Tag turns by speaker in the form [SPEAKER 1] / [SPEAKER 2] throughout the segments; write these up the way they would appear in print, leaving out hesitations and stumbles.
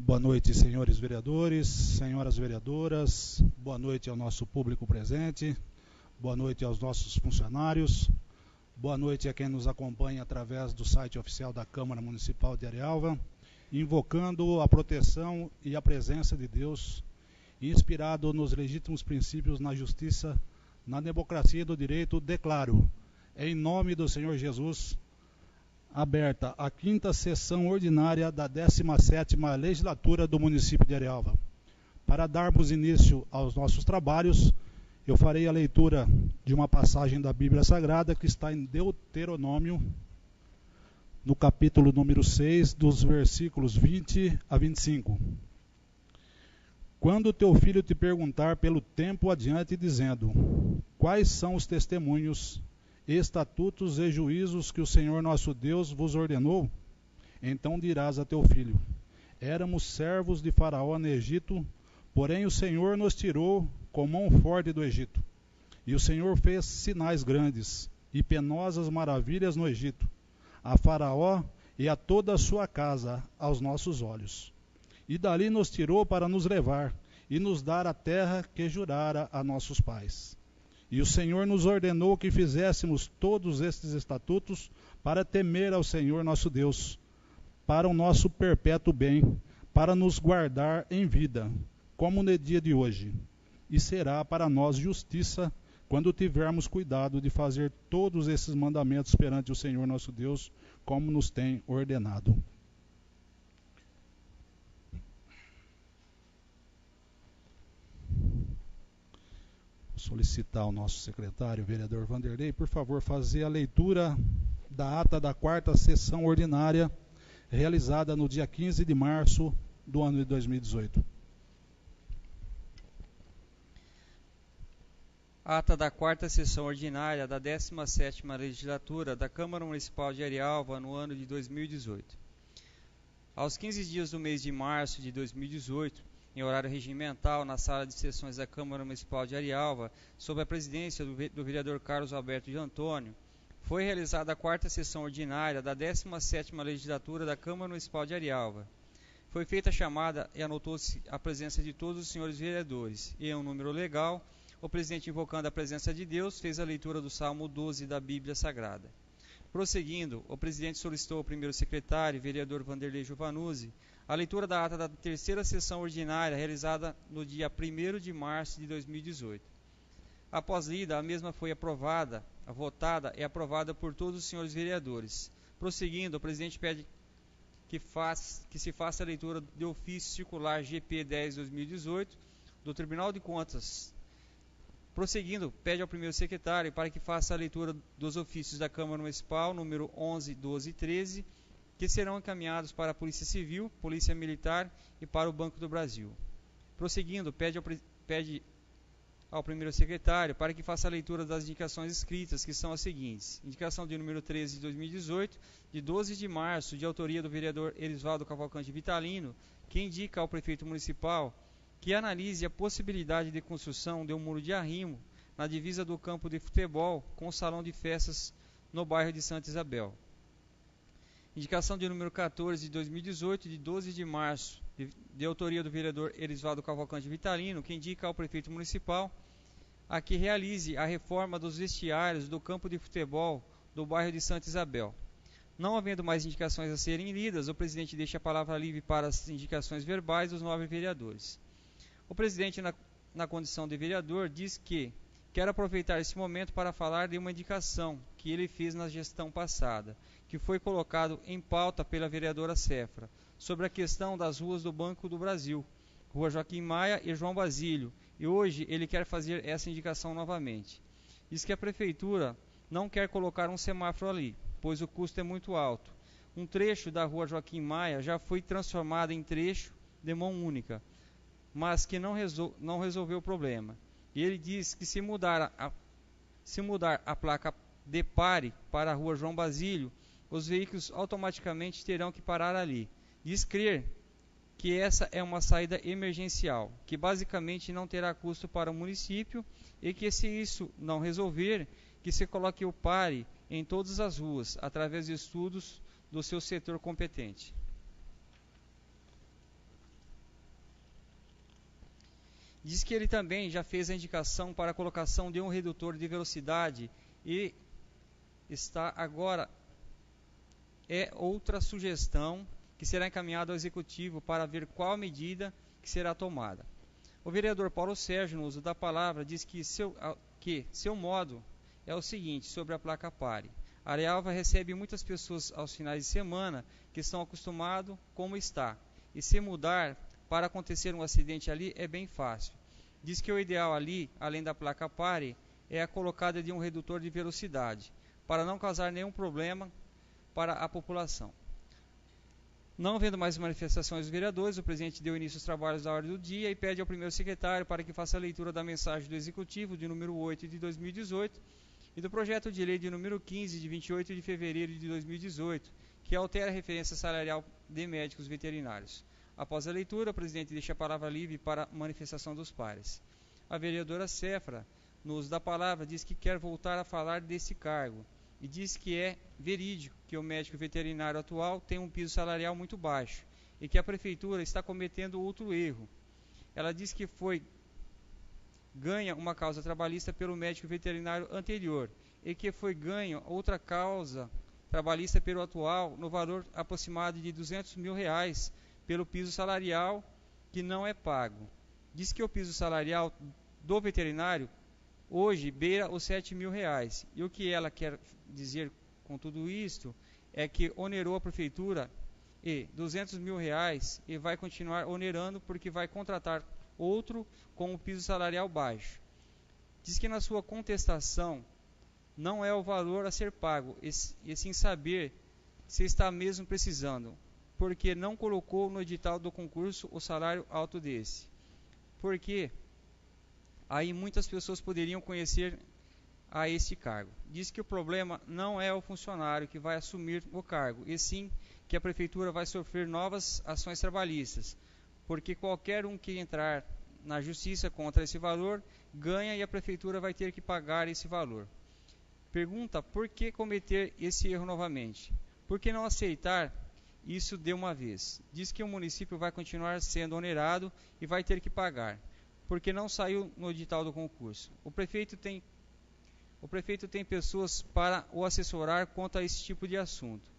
[SPEAKER 1] Boa noite, senhores vereadores, senhoras vereadoras, boa noite ao nosso público presente, boa noite aos nossos funcionários, boa noite a quem nos acompanha através do site oficial da Câmara Municipal de Arialva, invocando a proteção e a presença de Deus, inspirado nos legítimos princípios na justiça, na democracia e do direito, declaro, em nome do Senhor Jesus, aberta a 5ª sessão ordinária da 17ª legislatura do município de Arialva. Para darmos início aos nossos trabalhos, eu farei a leitura de uma passagem da Bíblia Sagrada que está em Deuteronômio, no capítulo número 6, dos versículos 20 a 25. Quando teu filho te perguntar pelo tempo adiante, dizendo, quais são os testemunhos, estatutos e juízos que o Senhor nosso Deus vos ordenou, então dirás a teu filho, éramos servos de Faraó no Egito, porém o Senhor nos tirou com mão forte do Egito. E o Senhor fez sinais grandes e penosas maravilhas no Egito, a Faraó e a toda a sua casa aos nossos olhos. E dali nos tirou para nos levar e nos dar a terra que jurara a nossos pais. E o Senhor nos ordenou que fizéssemos todos estes estatutos para temer ao Senhor nosso Deus, para o nosso perpétuo bem, para nos guardar em vida, como no dia de hoje. E será para nós justiça, quando tivermos cuidado de fazer todos esses mandamentos perante o Senhor nosso Deus, como nos tem ordenado. Solicitar ao nosso secretário, o vereador Vanderlei, por favor, fazer a leitura da ata da 4ª sessão ordinária, realizada no dia 15 de março do ano de 2018.
[SPEAKER 2] Ata da 4ª sessão ordinária da 17ª legislatura da Câmara Municipal de Arialva no ano de 2018. Aos 15 dias do mês de março de 2018, em horário regimental, na sala de sessões da Câmara Municipal de Arialva, sob a presidência do vereador Carlos Alberto de Antônio, foi realizada a 4ª sessão ordinária da 17ª legislatura da Câmara Municipal de Arialva. Foi feita a chamada e anotou-se a presença de todos os senhores vereadores, e em um número legal, o presidente, invocando a presença de Deus, fez a leitura do Salmo 12 da Bíblia Sagrada. Prosseguindo, o presidente solicitou ao primeiro secretário, vereador Vanderlei Giovanuzzi, a leitura da ata da 3ª sessão ordinária, realizada no dia 1º de março de 2018. Após lida, a mesma foi votada e aprovada por todos os senhores vereadores. Prosseguindo, o presidente pede que se faça a leitura de ofício circular GP 10/2018 do Tribunal de Contas. Prosseguindo, pede ao primeiro secretário para que faça a leitura dos ofícios da Câmara Municipal, número 11, 12 e 13, que serão encaminhados para a Polícia Civil, Polícia Militar e para o Banco do Brasil. Prosseguindo, pede ao primeiro secretário para que faça a leitura das indicações escritas, que são as seguintes. Indicação de número 13 de 2018, de 12 de março, de autoria do vereador Erisvaldo Cavalcante Vitalino, que indica ao prefeito municipal que analise a possibilidade de construção de um muro de arrimo na divisa do campo de futebol com o salão de festas no bairro de Santa Isabel. Indicação de número 14 de 2018, de 12 de março, de autoria do vereador Erisvaldo Cavalcante Vitalino, que indica ao prefeito municipal a que realize a reforma dos vestiários do campo de futebol do bairro de Santa Isabel. Não havendo mais indicações a serem lidas, o presidente deixa a palavra livre para as indicações verbais dos 9 vereadores. O presidente, na condição de vereador, diz que quer aproveitar esse momento para falar de uma indicação que ele fez na gestão passada, que foi colocado em pauta pela vereadora Cefra, sobre a questão das ruas do Banco do Brasil, Rua Joaquim Maia e João Basílio, e hoje ele quer fazer essa indicação novamente. Diz que a prefeitura não quer colocar um semáforo ali, pois o custo é muito alto. Um trecho da Rua Joaquim Maia já foi transformado em trecho de mão única, mas que não resolveu o problema. E ele diz que se mudar a placa de pare para a Rua João Basílio, os veículos automaticamente terão que parar ali. Diz crer que essa é uma saída emergencial, que basicamente não terá custo para o município e que, se isso não resolver, que se coloque o pare em todas as ruas, através de estudos do seu setor competente. Diz que ele também já fez a indicação para a colocação de um redutor de velocidade e está agora outra sugestão que será encaminhada ao Executivo para ver qual medida que será tomada. O vereador Paulo Sérgio, no uso da palavra, diz que seu modo é o seguinte sobre a placa pare. Arealva recebe muitas pessoas aos finais de semana que estão acostumados como está, e se mudar para acontecer um acidente ali é bem fácil. Diz que o ideal ali, além da placa pare, é a colocada de um redutor de velocidade, para não causar nenhum problema para a população. Não havendo mais manifestações dos vereadores, o presidente deu início aos trabalhos da ordem do dia e pede ao primeiro secretário para que faça a leitura da mensagem do Executivo de número 8 de 2018 e do projeto de lei de número 15 de 28 de fevereiro de 2018, que altera a referência salarial de médicos veterinários. Após a leitura, o presidente deixa a palavra livre para manifestação dos pares. A vereadora Cefra, no uso da palavra, diz que quer voltar a falar desse cargo e diz que é verídico que o médico veterinário atual tem um piso salarial muito baixo e que a prefeitura está cometendo outro erro. Ela diz que ganha uma causa trabalhista pelo médico veterinário anterior e que foi ganha outra causa trabalhista pelo atual no valor aproximado de R$200 mil pelo piso salarial que não é pago. Diz que o piso salarial do veterinário hoje beira os R$7 mil e o que ela quer dizer com tudo isto é que onerou a prefeitura R$200 mil e vai continuar onerando porque vai contratar outro com o piso salarial baixo. Diz que na sua contestação não é o valor a ser pago, e sim saber se está mesmo precisando, porque não colocou no edital do concurso o salário alto desse. Porque aí muitas pessoas poderiam conhecer a este cargo. Diz que o problema não é o funcionário que vai assumir o cargo, e sim que a prefeitura vai sofrer novas ações trabalhistas, porque qualquer um que entrar na justiça contra esse valor ganha e a prefeitura vai ter que pagar esse valor. Pergunta por que cometer esse erro novamente? Por que não aceitar isso de uma vez? Diz que o município vai continuar sendo onerado e vai ter que pagar, porque não saiu no edital do concurso. O prefeito tem pessoas para o assessorar quanto a esse tipo de assunto.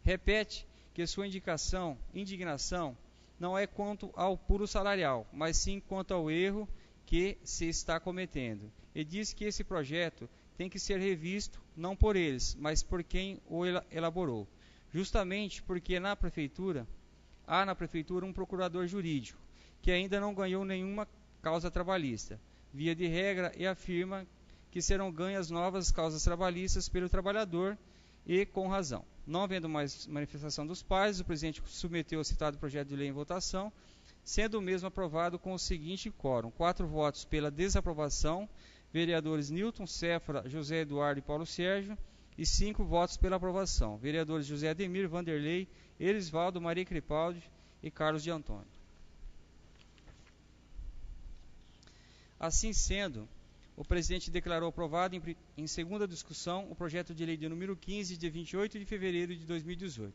[SPEAKER 2] Repete que sua indignação não é quanto ao puro salarial, mas sim quanto ao erro que se está cometendo. E diz que esse projeto tem que ser revisto não por eles, mas por quem o elaborou. Justamente porque há na prefeitura um procurador jurídico que ainda não ganhou nenhuma causa trabalhista. Via de regra, e afirma que serão ganhas novas causas trabalhistas pelo trabalhador, e com razão. Não havendo mais manifestação dos pares, o presidente submeteu o citado projeto de lei em votação, sendo o mesmo aprovado com o seguinte quórum: 4 votos pela desaprovação, vereadores Newton, Cefra, José Eduardo e Paulo Sérgio, e 5 votos pela aprovação, vereadores José Ademir, Vanderlei, Erisvaldo, Maria Crepaldi e Carlos de Antônio. Assim sendo, o presidente declarou aprovado em segunda discussão o projeto de lei de número 15 de 28 de fevereiro de 2018.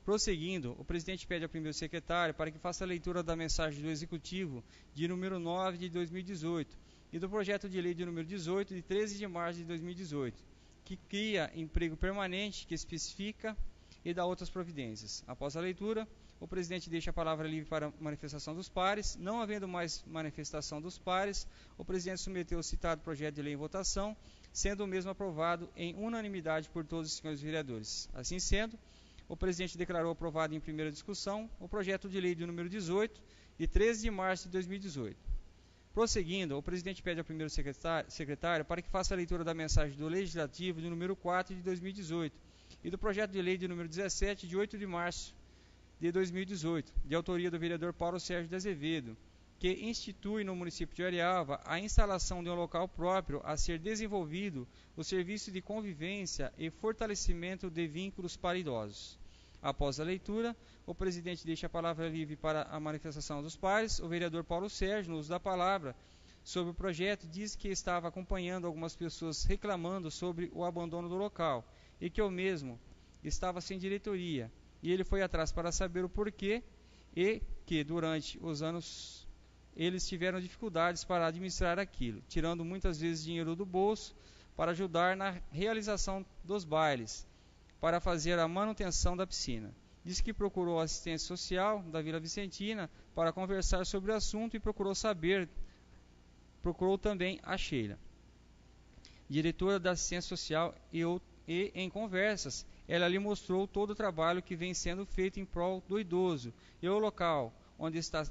[SPEAKER 2] Prosseguindo, o presidente pede ao primeiro secretário para que faça a leitura da mensagem do Executivo de número 9 de 2018 e do projeto de lei de número 18 de 13 de março de 2018, que cria emprego permanente, que especifica e dá outras providências. Após a leitura, o presidente deixa a palavra livre para manifestação dos pares. Não havendo mais manifestação dos pares, o presidente submeteu o citado projeto de lei em votação, sendo o mesmo aprovado em unanimidade por todos os senhores vereadores. Assim sendo, o presidente declarou aprovado em primeira discussão o projeto de lei de número 18, de 13 de março de 2018. Prosseguindo, o presidente pede ao primeiro secretário para que faça a leitura da mensagem do Legislativo de número 4 de 2018 e do projeto de lei de número 17 de 8 de março de 2018, de autoria do vereador Paulo Sérgio de Azevedo, que institui no município de Arealva a instalação de um local próprio a ser desenvolvido o serviço de convivência e fortalecimento de vínculos para idosos. Após a leitura, o presidente deixa a palavra livre para a manifestação dos pares. O vereador Paulo Sérgio, no uso da palavra sobre o projeto, diz que estava acompanhando algumas pessoas reclamando sobre o abandono do local e que o mesmo estava sem diretoria, e ele foi atrás para saber o porquê, e que durante os anos eles tiveram dificuldades para administrar aquilo, tirando muitas vezes dinheiro do bolso para ajudar na realização dos bailes, para fazer a manutenção da piscina. Diz que procurou a assistência social da Vila Vicentina para conversar sobre o assunto e procurou também a Sheila, diretora da assistência social, e em conversas ela lhe mostrou todo o trabalho que vem sendo feito em prol do idoso, e o local onde está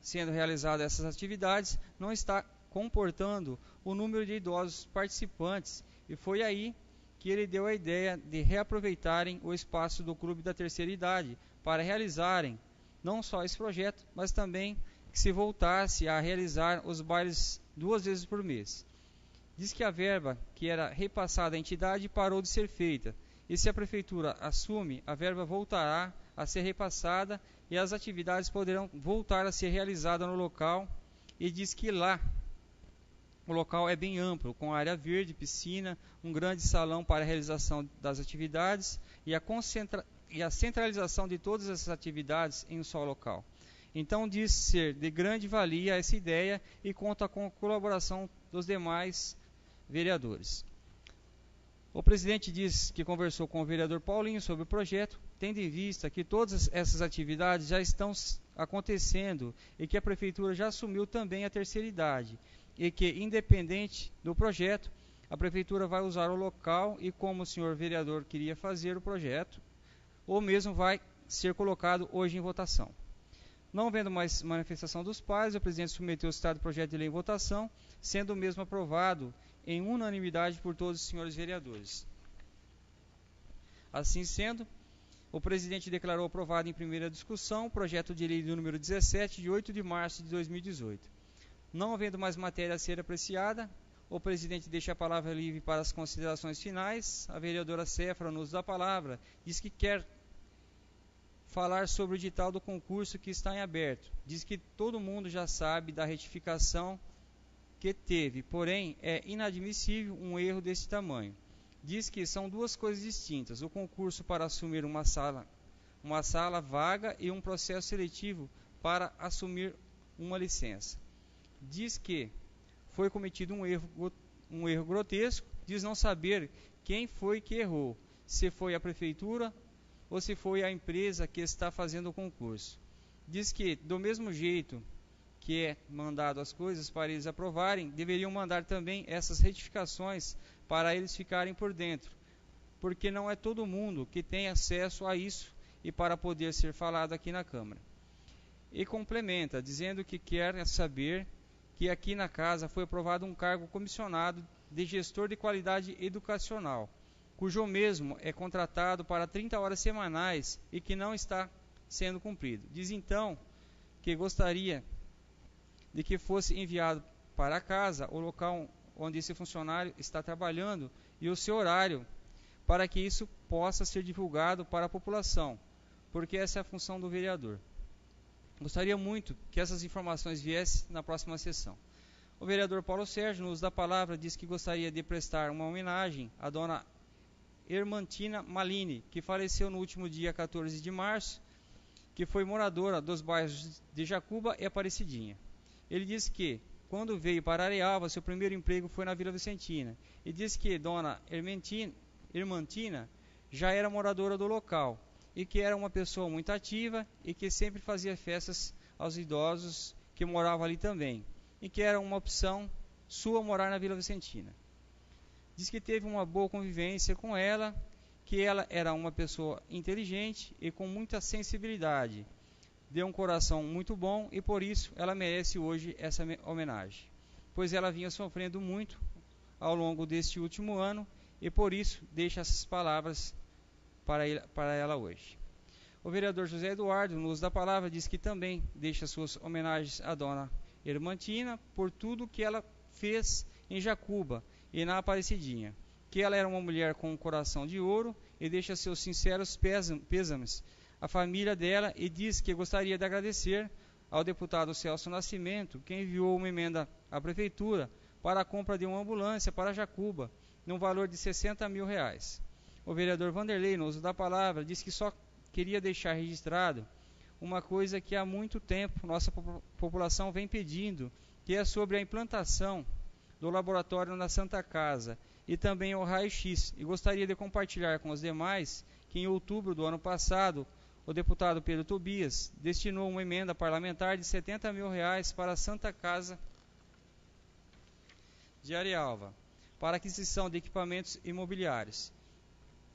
[SPEAKER 2] sendo realizadas essas atividades não está comportando o número de idosos participantes, e foi aí que ele deu a ideia de reaproveitarem o espaço do Clube da Terceira Idade para realizarem não só esse projeto, mas também que se voltasse a realizar os bailes 2 vezes por mês. Diz que a verba que era repassada à entidade parou de ser feita, e se a prefeitura assume, a verba voltará a ser repassada e as atividades poderão voltar a ser realizadas no local. E diz que lá o local é bem amplo, com área verde, piscina, um grande salão para a realização das atividades e a centralização de todas essas atividades em um só local. Então diz ser de grande valia essa ideia e conta com a colaboração dos demais vereadores. O presidente diz que conversou com o vereador Paulinho sobre o projeto, tendo em vista que todas essas atividades já estão acontecendo e que a prefeitura já assumiu também a terceira idade, e que, independente do projeto, a prefeitura vai usar o local e, como o senhor vereador queria fazer o projeto, ou mesmo vai ser colocado hoje em votação. Não havendo mais manifestação dos pares, o presidente submeteu o citado projeto de lei em votação, sendo o mesmo aprovado em unanimidade por todos os senhores vereadores. Assim sendo, o presidente declarou aprovado em primeira discussão o projeto de lei número 17, de 8 de março de 2018. Não havendo mais matéria a ser apreciada, o presidente deixa a palavra livre para as considerações finais. A vereadora Céfara, no uso da palavra, diz que quer falar sobre o edital do concurso que está em aberto. Diz que todo mundo já sabe da retificação que teve, porém é inadmissível um erro desse tamanho. Diz que são duas coisas distintas: o concurso para assumir uma sala vaga e um processo seletivo para assumir uma licença. Diz que foi cometido um erro grotesco, diz não saber quem foi que errou, se foi a prefeitura ou se foi a empresa que está fazendo o concurso. Diz que, do mesmo jeito que é mandado as coisas para eles aprovarem, deveriam mandar também essas retificações para eles ficarem por dentro, porque não é todo mundo que tem acesso a isso e para poder ser falado aqui na Câmara. E complementa, dizendo que quer saber que aqui na casa foi aprovado um cargo comissionado de gestor de qualidade educacional, cujo mesmo é contratado para 30 horas semanais e que não está sendo cumprido. Diz então que gostaria de que fosse enviado para a casa o local onde esse funcionário está trabalhando e o seu horário, para que isso possa ser divulgado para a população, porque essa é a função do vereador. Gostaria muito que essas informações viessem na próxima sessão. O vereador Paulo Sérgio, no uso da palavra, diz que gostaria de prestar uma homenagem à dona Hermantina Malini, que faleceu no último dia 14 de março, que foi moradora dos bairros de Jacuba e Aparecidinha. Ele diz que, quando veio para Arealva, seu primeiro emprego foi na Vila Vicentina, e diz que dona Hermantina já era moradora do local, e que era uma pessoa muito ativa e que sempre fazia festas aos idosos que moravam ali também, e que era uma opção sua morar na Vila Vicentina. Diz que teve uma boa convivência com ela, que ela era uma pessoa inteligente e com muita sensibilidade, deu um coração muito bom e por isso ela merece hoje essa homenagem, pois ela vinha sofrendo muito ao longo deste último ano e por isso deixa essas palavras para ela hoje. O vereador José Eduardo, no uso da palavra, diz que também deixa suas homenagens à dona Hermantina por tudo que ela fez em Jacuba e na Aparecidinha, que ela era uma mulher com um coração de ouro e deixa seus sinceros pêsames à família dela e diz que gostaria de agradecer ao deputado Celso Nascimento, que enviou uma emenda à prefeitura para a compra de uma ambulância para Jacuba, num valor de R$60 mil. O vereador Vanderlei, no uso da palavra, diz que só queria deixar registrado uma coisa que há muito tempo nossa população vem pedindo, que é sobre a implantação do laboratório na Santa Casa e também o raio-x. E gostaria de compartilhar com os demais que em outubro do ano passado, o deputado Pedro Tobias destinou uma emenda parlamentar de R$70 mil para a Santa Casa de Arialva, para aquisição de equipamentos imobiliários.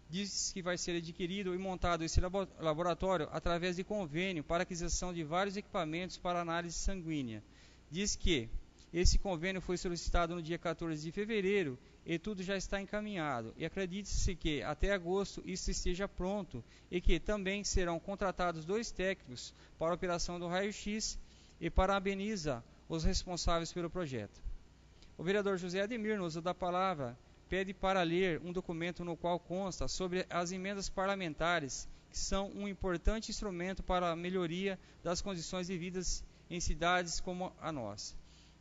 [SPEAKER 2] Diz que vai ser adquirido e montado esse laboratório através de convênio para aquisição de vários equipamentos para análise sanguínea. Diz que esse convênio foi solicitado no dia 14 de fevereiro e tudo já está encaminhado. E acredite-se que até agosto isso esteja pronto e que também serão contratados 2 técnicos para a operação do raio-x e parabeniza os responsáveis pelo projeto. O vereador José Ademir, no uso da palavra, pede para ler um documento no qual consta sobre as emendas parlamentares, que são um importante instrumento para a melhoria das condições de vida em cidades como a nossa.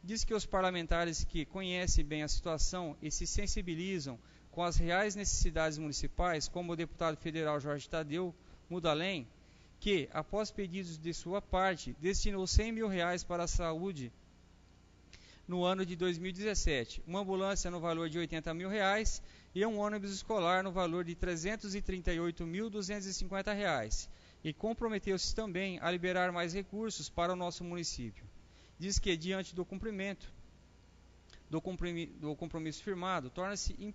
[SPEAKER 2] Diz que os parlamentares que conhecem bem a situação e se sensibilizam com as reais necessidades municipais, como o deputado federal Jorge Tadeu Mudalém, que, após pedidos de sua parte, destinou R$100 mil para a saúde no ano de 2017, uma ambulância no valor de R$80 mil e um ônibus escolar no valor de R$338.250, e comprometeu-se também a liberar mais recursos para o nosso município. Diz que, diante do cumprimento do compromisso firmado, torna-se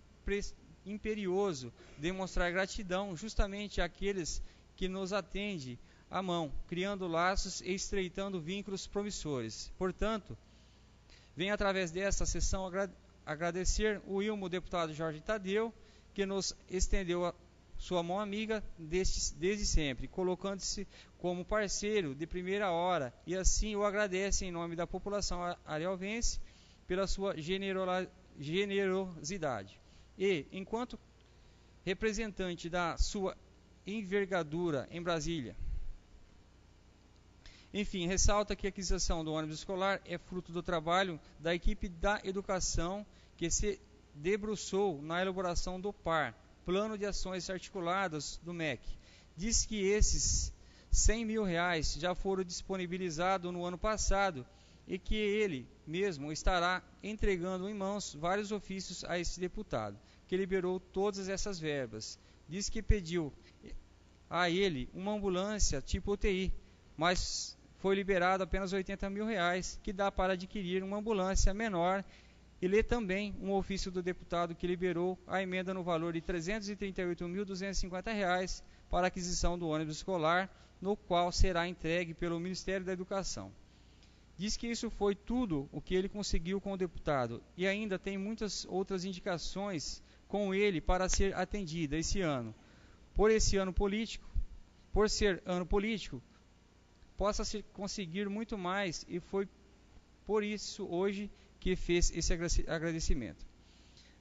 [SPEAKER 2] imperioso demonstrar gratidão justamente àqueles que nos atendem à mão, criando laços e estreitando vínculos promissores. Portanto, venho através desta sessão agradecer o ilmo deputado Jorge Tadeu, que nos estendeu a sua mão amiga desde sempre, colocando-se como parceiro de primeira hora, e assim o agradece em nome da população arialvense pela sua generosidade. E, enquanto representante da sua envergadura em Brasília, enfim, ressalta que a aquisição do ônibus escolar é fruto do trabalho da equipe da educação que se debruçou na elaboração do PAR, Plano de Ações Articuladas do MEC. Diz que esses R$100 mil já foram disponibilizados no ano passado e que ele mesmo estará entregando em mãos vários ofícios a esse deputado, que liberou todas essas verbas. Diz que pediu a ele uma ambulância tipo UTI, mas foi liberado apenas R$80 mil, que dá para adquirir uma ambulância menor, e lê também um ofício do deputado que liberou a emenda no valor de R$338.250 para a aquisição do ônibus escolar, no qual será entregue pelo Ministério da Educação. Diz que isso foi tudo o que ele conseguiu com o deputado, e ainda tem muitas outras indicações com ele para ser atendida esse ano. Por ser ano político, possa se conseguir muito mais, e foi por isso hoje que fez esse agradecimento.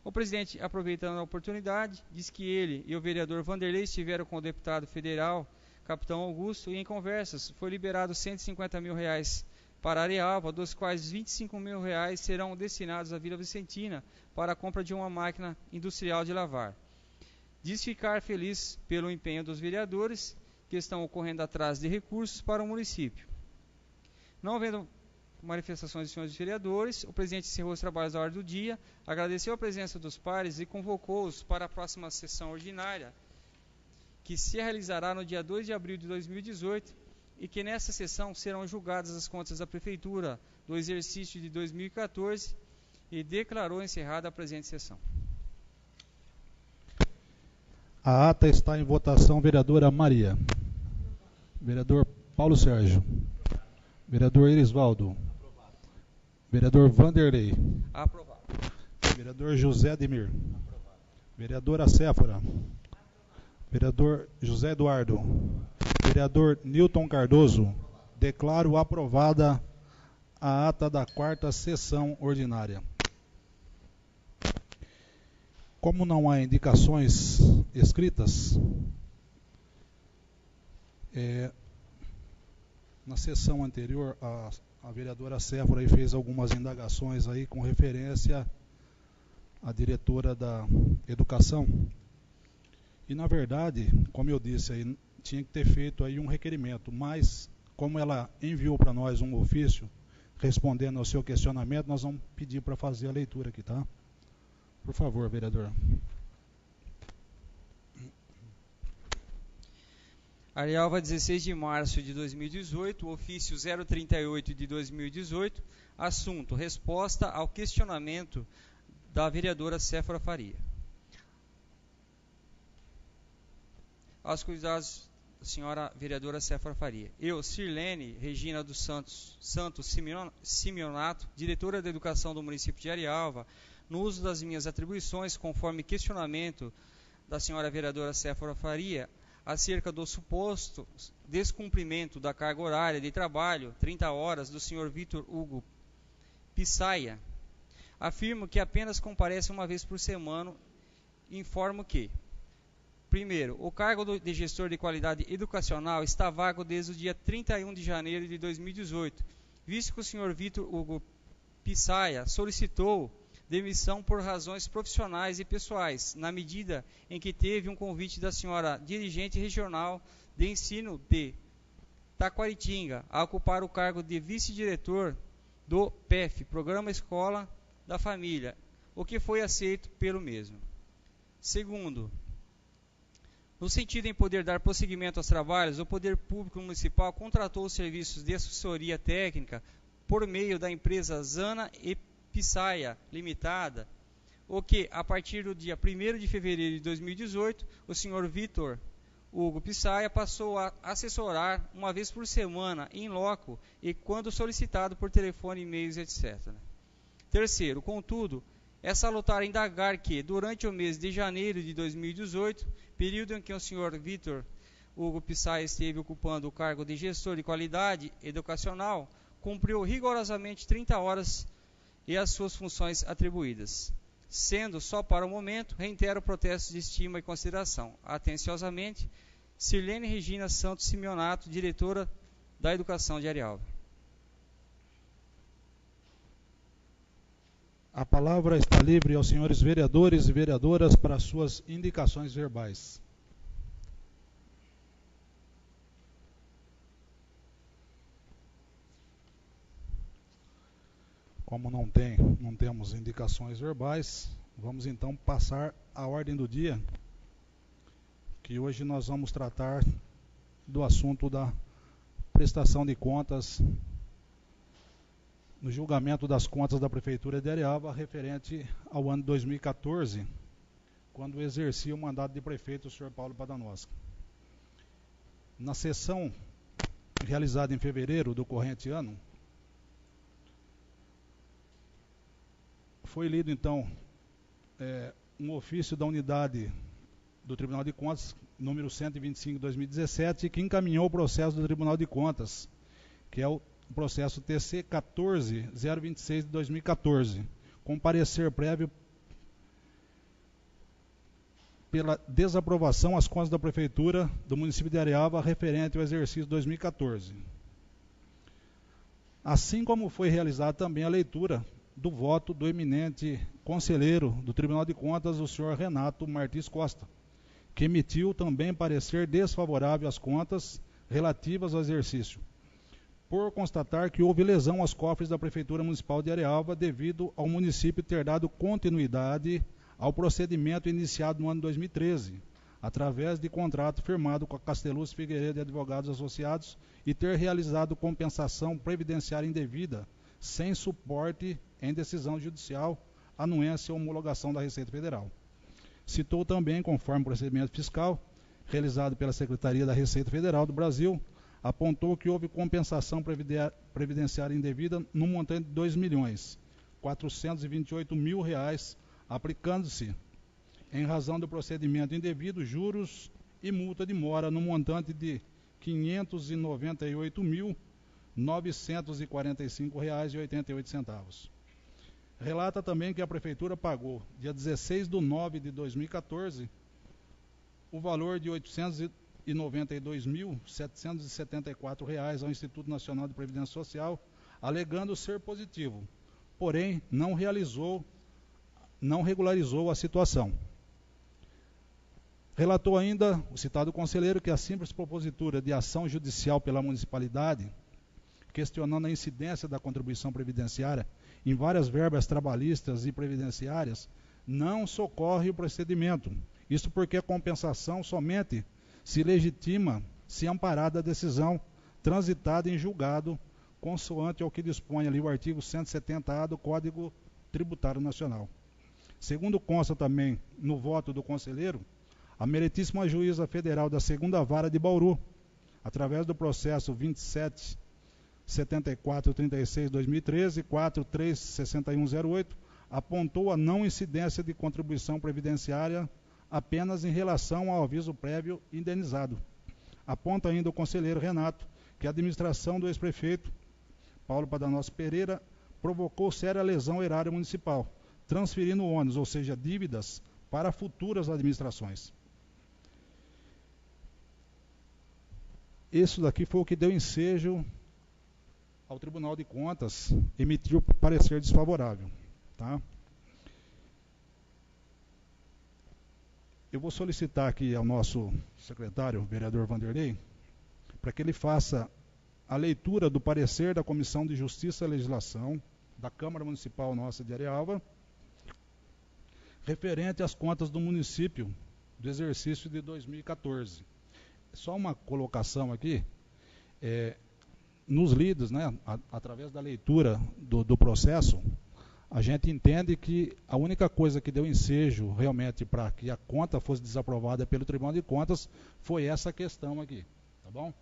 [SPEAKER 2] O presidente, aproveitando a oportunidade, diz que ele e o vereador Vanderlei estiveram com o deputado federal, capitão Augusto, e em conversas foi liberado R$150 mil para Arialva, dos quais R$25 mil serão destinados à Vila Vicentina para a compra de uma máquina industrial de lavar. Diz ficar feliz pelo empenho dos vereadores que estão correndo atrás de recursos para o município. Não havendo manifestações de senhores vereadores, o presidente encerrou os trabalhos da ordem do dia, agradeceu a presença dos pares e convocou-os para a próxima sessão ordinária, que se realizará no dia 2 de abril de 2018, e que nessa sessão serão julgadas as contas da Prefeitura do exercício de 2014, e declarou encerrada a presente sessão.
[SPEAKER 1] A ata está em votação. Vereadora Maria. Vereador Paulo Sérgio. Vereador Erisvaldo. Vereador Vanderlei.
[SPEAKER 2] Aprovado.
[SPEAKER 1] Vereador José Ademir. Vereadora Séfora. Vereador José Eduardo. Vereador Nilton Cardoso. Declaro aprovada a ata da 4ª sessão ordinária. Como não há indicações escritas, na sessão anterior, a vereadora Séfora aí fez algumas indagações aí com referência à diretora da Educação. E, na verdade, como eu disse, aí, tinha que ter feito aí um requerimento, mas como ela enviou para nós um ofício respondendo ao seu questionamento, nós vamos pedir para fazer a leitura aqui, tá? Por favor, vereador.
[SPEAKER 2] Arialva, 16 de março de 2018, ofício 038 de 2018, assunto: resposta ao questionamento da vereadora Séfora Faria. Aos cuidados da senhora vereadora Séfora Faria. Eu, Sirlene Regina dos Santos Simeonato, diretora da Educação do município de Arialva, no uso das minhas atribuições, conforme questionamento da senhora vereadora Séfora Faria, acerca do suposto descumprimento da carga horária de trabalho, 30 horas, do senhor Vitor Hugo Pisaia, afirmo que apenas comparece uma vez por semana. Informo que: primeiro, o cargo de gestor de qualidade educacional está vago desde o dia 31 de janeiro de 2018, visto que o senhor Vitor Hugo Pisaia solicitou demissão por razões profissionais e pessoais, na medida em que teve um convite da senhora dirigente regional de ensino de Taquaritinga a ocupar o cargo de vice-diretor do PEF, Programa Escola da Família, o que foi aceito pelo mesmo. Segundo, no sentido em poder dar prosseguimento aos trabalhos, o Poder Público Municipal contratou os serviços de assessoria técnica por meio da empresa Zana e Pisaia Limitada, o que, a partir do dia 1º de fevereiro de 2018, o senhor Vitor Hugo Pisaia passou a assessorar uma vez por semana, em loco, e quando solicitado por telefone, e-mails, etc. Terceiro, contudo, é salutar indagar que, durante o mês de janeiro de 2018, período em que o senhor Vitor Hugo Pisaia esteve ocupando o cargo de gestor de qualidade educacional, cumpriu rigorosamente 30 horas e as suas funções atribuídas. Sendo só para o momento, reitero o protesto de estima e consideração. Atenciosamente, Sirlene Regina Santos Simeonato, diretora da Educação de Arialva.
[SPEAKER 1] A palavra está livre aos senhores vereadores e vereadoras para suas indicações verbais. Como não temos indicações verbais, vamos então passar à ordem do dia, que hoje nós vamos tratar do assunto da prestação de contas, no julgamento das contas da Prefeitura de Arialva referente ao ano 2014, quando exercia o mandato de prefeito o senhor Paulo Padanosca. Na sessão realizada em fevereiro do corrente ano, foi lido então um ofício da unidade do Tribunal de Contas, número 125/2017, que encaminhou o processo do Tribunal de Contas, que é o processo TC 14.026 de 2014, com parecer prévio pela desaprovação às contas da Prefeitura do município de Arialva referente ao exercício 2014. Assim como foi realizada também a leitura do voto do eminente conselheiro do Tribunal de Contas, o senhor Renato Martins Costa, que emitiu também parecer desfavorável às contas relativas ao exercício, por constatar que houve lesão aos cofres da Prefeitura Municipal de Arialva devido ao município ter dado continuidade ao procedimento iniciado no ano 2013, através de contrato firmado com a Casteluz Figueiredo e Advogados Associados e ter realizado compensação previdenciária indevida, sem suporte em decisão judicial, anuência ou homologação da Receita Federal. Citou também, conforme o procedimento fiscal realizado pela Secretaria da Receita Federal do Brasil, apontou que houve compensação previdenciária indevida no montante de R$ 2.428.000, aplicando-se, em razão do procedimento indevido, juros e multa de mora no montante de R$ 598.945,88. Relata também que a Prefeitura pagou, dia 16/9/2014, o valor de R$ 892.774 ao Instituto Nacional de Previdência Social, alegando ser positivo, porém não regularizou a situação. Relatou ainda o citado conselheiro que a simples propositura de ação judicial pela municipalidade, questionando a incidência da contribuição previdenciária em várias verbas trabalhistas e previdenciárias, não socorre o procedimento. Isso porque a compensação somente se legitima se amparada a decisão transitada em julgado, consoante ao que dispõe ali o artigo 170-A do Código Tributário Nacional. Segundo consta também no voto do conselheiro, a meritíssima juíza federal da 2ª Vara de Bauru, através do processo 277436-2013 e 436108, apontou a não incidência de contribuição previdenciária apenas em relação ao aviso prévio indenizado. Aponta ainda o conselheiro Renato que a administração do ex-prefeito Paulo Padanósio Pereira provocou séria lesão ao erário municipal, transferindo ônus, ou seja, dívidas, para futuras administrações. Isso daqui foi o que deu ensejo ao Tribunal de Contas emitir o parecer desfavorável. Tá? Eu vou solicitar aqui ao nosso secretário, o vereador Vanderlei, para que ele faça a leitura do parecer da Comissão de Justiça e Legislação da Câmara Municipal nossa de Arealva, referente às contas do município do exercício de 2014. Só uma colocação aqui, nos lidos, né, através da leitura do processo, a gente entende que a única coisa que deu ensejo realmente para que a conta fosse desaprovada pelo Tribunal de Contas foi essa questão aqui, tá bom?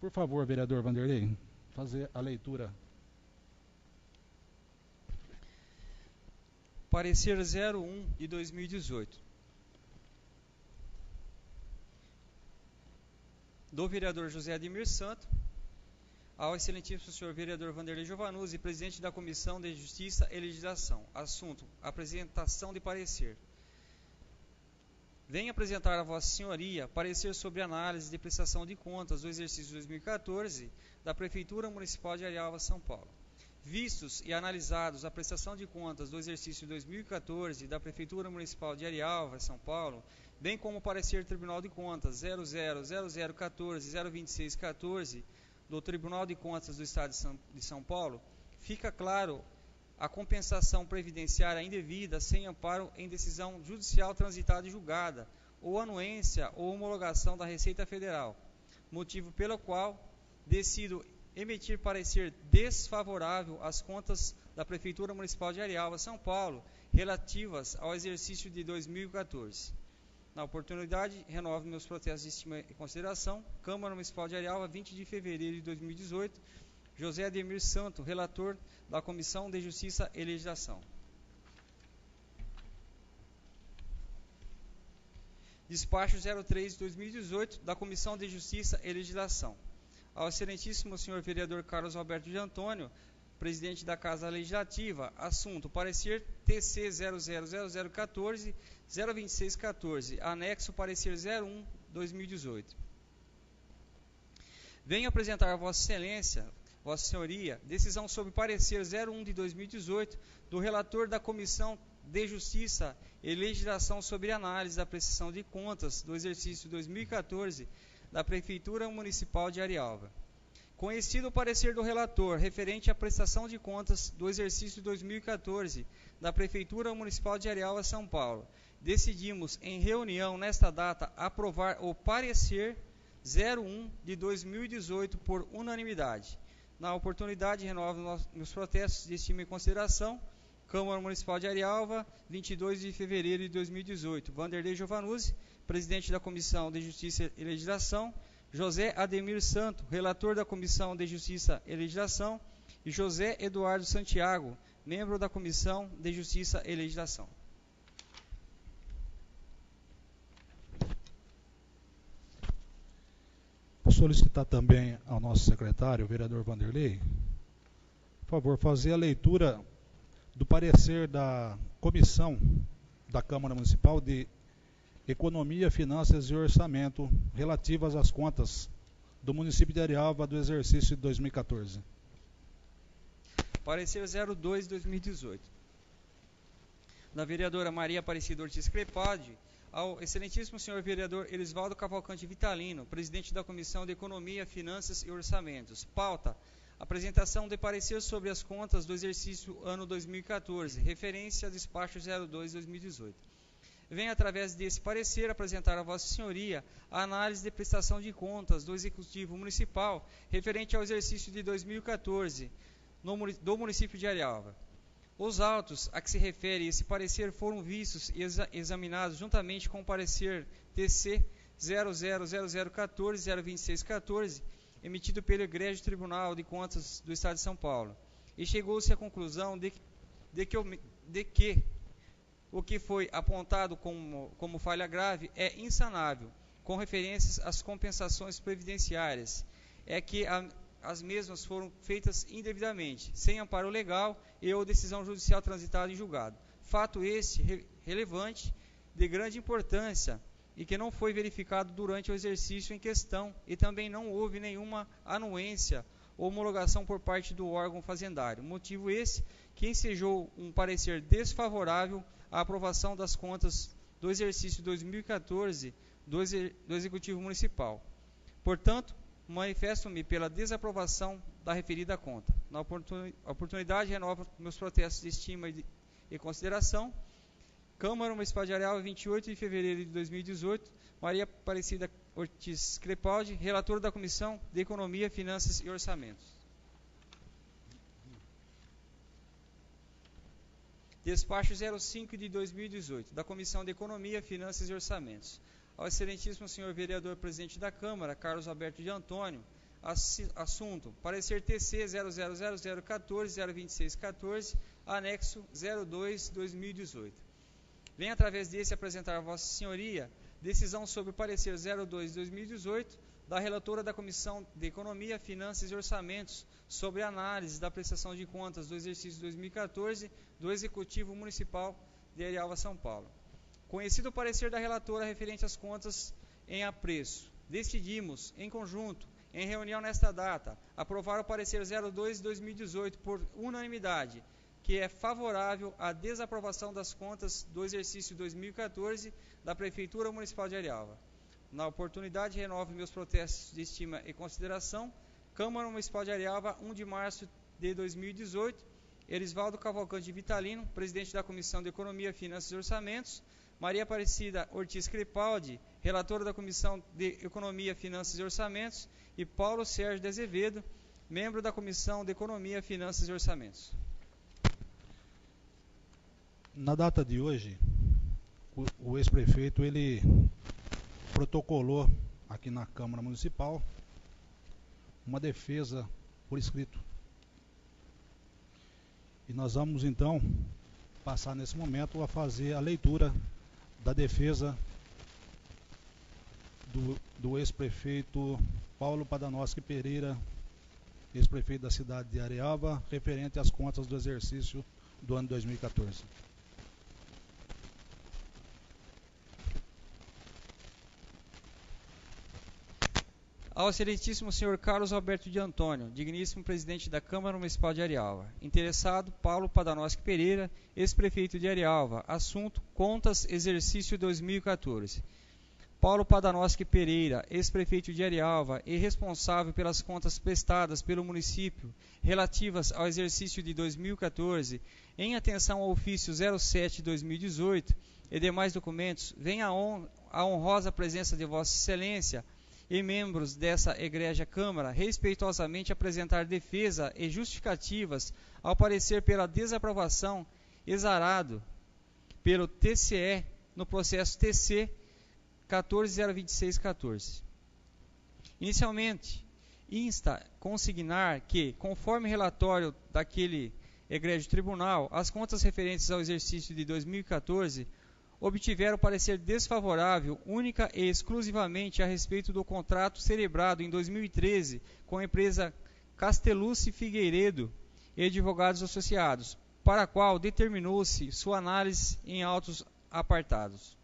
[SPEAKER 1] Por favor, vereador Vanderlei, fazer a leitura.
[SPEAKER 2] Parecer 01 de 2018. Do vereador José Ademir Santo, ao excelentíssimo senhor vereador Vanderlei Giovanuzzi, presidente da Comissão de Justiça e Legislação. Assunto: apresentação de parecer. Venho apresentar a Vossa Senhoria parecer sobre análise de prestação de contas do exercício 2014 da Prefeitura Municipal de Arealva, São Paulo. Vistos e analisados a prestação de contas do exercício 2014 da Prefeitura Municipal de Arealva, São Paulo, bem como o parecer Tribunal de Contas 000014-02614 do Tribunal de Contas do Estado de São Paulo, fica claro a compensação previdenciária indevida sem amparo em decisão judicial transitada e julgada, ou anuência ou homologação da Receita Federal, motivo pelo qual decido emitir parecer desfavorável às contas da Prefeitura Municipal de Arealva, São Paulo, relativas ao exercício de 2014. Na oportunidade, renovo meus protestos de estima e consideração. Câmara Municipal de Arealva, 20 de fevereiro de 2018. José Ademir Santo, relator da Comissão de Justiça e Legislação. Despacho 03 de 2018 da Comissão de Justiça e Legislação. Ao excelentíssimo senhor vereador Carlos Alberto de Antônio, presidente da Casa Legislativa, assunto: parecer TC 000014-02614, anexo parecer 01/2018. Venho apresentar a Vossa Excelência, Vossa Senhoria, decisão sobre parecer 01 de 2018 do relator da Comissão de Justiça e Legislação sobre análise da prestação de contas do exercício 2014 da Prefeitura Municipal de Arealva. Conhecido o parecer do relator referente à prestação de contas do exercício 2014 da Prefeitura Municipal de Arealva, São Paulo, decidimos em reunião nesta data aprovar o parecer 01 de 2018 por unanimidade. Na oportunidade, renovo meus protestos de estima e consideração. Câmara Municipal de Arealva, 22 de fevereiro de 2018. Vanderlei Giovanuzzi, presidente da Comissão de Justiça e Legislação. José Ademir Santo, relator da Comissão de Justiça e Legislação, e José Eduardo Santiago, membro da Comissão de Justiça e Legislação.
[SPEAKER 1] Vou solicitar também ao nosso secretário, o vereador Vanderlei, por favor, fazer a leitura do parecer da Comissão da Câmara Municipal de Economia, Finanças e Orçamento relativas às contas do município de Arealva do exercício de 2014.
[SPEAKER 2] Parecer 02 de 2018. Da vereadora Maria Aparecida Ortiz Crepaldi, Ao excelentíssimo senhor vereador Elisvaldo Cavalcante Vitalino, presidente da Comissão de Economia, Finanças e Orçamentos. Pauta: apresentação de parecer sobre as contas do exercício ano 2014, referência ao despacho 02/2018. Venho, através desse parecer, apresentar a Vossa Senhoria a análise de prestação de contas do Executivo Municipal referente ao exercício de 2014 do município de Arialva. Os autos a que se refere esse parecer foram vistos e examinados juntamente com o parecer TC 000014-02614, emitido pelo Egrégio Tribunal de Contas do Estado de São Paulo, e chegou-se à conclusão de que o que foi apontado como falha grave é insanável, com referências às compensações previdenciárias, é que as mesmas foram feitas indevidamente, sem amparo legal e ou decisão judicial transitada em julgado. Fato este relevante, de grande importância, e que não foi verificado durante o exercício em questão, e também não houve nenhuma anuência ou homologação por parte do órgão fazendário. Motivo esse que ensejou um parecer desfavorável à aprovação das contas do exercício 2014 do Executivo Municipal. Portanto, manifesto-me pela desaprovação da referida conta. Na oportunidade, renovo meus protestos de estima e consideração. Câmara Municipal de Arialva, 28 de fevereiro de 2018. Maria Aparecida Ortiz Crepaldi, relatora da Comissão de Economia, Finanças e Orçamentos. Despacho 05 de 2018, da Comissão de Economia, Finanças e Orçamentos. Ao excelentíssimo senhor vereador presidente da Câmara, Carlos Alberto de Antônio, assunto: parecer TC 000014-02614, anexo 02/2018. Venho, através desse, apresentar a Vossa Senhoria decisão sobre o parecer 02/2018 da relatora da Comissão de Economia, Finanças e Orçamentos sobre a análise da prestação de contas do exercício 2014 do Executivo Municipal de Arialva, São Paulo. Conhecido o parecer da relatora referente às contas em apreço, decidimos, em conjunto, em reunião nesta data, aprovar o parecer 02/2018 por unanimidade, que é favorável à desaprovação das contas do exercício 2014 da Prefeitura Municipal de Arialva. Na oportunidade, renovo meus protestos de estima e consideração. Câmara Municipal de Arialva, 1 de março de 2018. Elisvaldo Cavalcante Vitalino, presidente da Comissão de Economia, Finanças e Orçamentos. Maria Aparecida Ortiz Crepaldi, relatora da Comissão de Economia, Finanças e Orçamentos, e Paulo Sérgio de Azevedo, membro da Comissão de Economia, Finanças e Orçamentos.
[SPEAKER 1] Na data de hoje, o ex-prefeito ele protocolou aqui na Câmara Municipal uma defesa por escrito. E nós vamos então passar nesse momento a fazer a leitura da defesa do ex-prefeito Paulo Padanowski Pereira, ex-prefeito da cidade de Arialva, referente às contas do exercício do ano 2014.
[SPEAKER 2] Ao excelentíssimo senhor Carlos Alberto de Antônio, digníssimo presidente da Câmara Municipal de Arialva. Interessado, Paulo Padanowski Pereira, ex-prefeito de Arialva. Assunto: contas exercício 2014. Paulo Padanowski Pereira, ex-prefeito de Arialva e responsável pelas contas prestadas pelo município relativas ao exercício de 2014, em atenção ao ofício 07/2018 e demais documentos, vem a honrosa presença de Vossa Excelência e membros dessa egrégia Câmara respeitosamente apresentar defesa e justificativas ao parecer pela desaprovação exarado pelo TCE no processo TC 14.026.14. Inicialmente, insta consignar que, conforme relatório daquele egrégio tribunal, as contas referentes ao exercício de 2014 obtiveram parecer desfavorável única e exclusivamente a respeito do contrato celebrado em 2013 com a empresa Castellucci Figueiredo e Advogados Associados, para a qual determinou-se sua análise em autos apartados.